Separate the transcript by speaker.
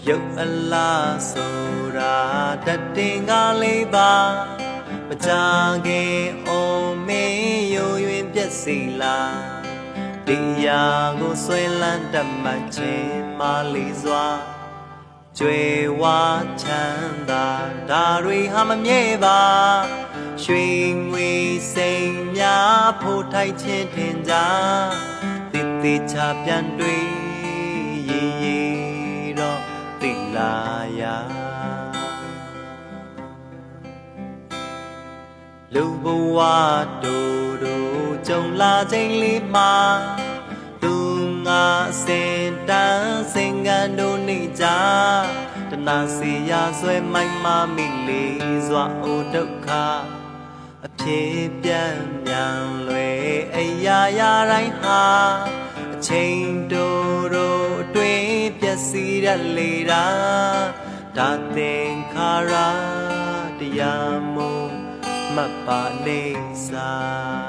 Speaker 1: ရုပ်အလားဆိုတာတတင်ကားလေးပါမကြခင်အောင်မင်းယုံရွင်ပြက်စီလားတရားကိုဆွဲလန်းတတ်မှချင်းမလေးစွာကျွေဝါချမ်းသာဒါတွေဟာမမြဲပါရွှေငွေစိမ်များဖို့ထိုက်ချင်းထင်ကြတိတိချပြန်တွေ့ရေတော့တိလာရာလူဘဝတို့ကြုံလာချိန်လေးမှာသူငါစင်တန်းစင်ကန်တို့နေကြတနာစီရာဆွဲမိုက်မမိလေးစွာအိုဒုက္ခအဖြစ်ပြန်မြန်လွယ်အရာရာတိုင်းဟာအချိန်တို့အတွင်းပျက်စီးရလေတာဒါသင်္ခါရတရားမို့မတ်ပါနေစာ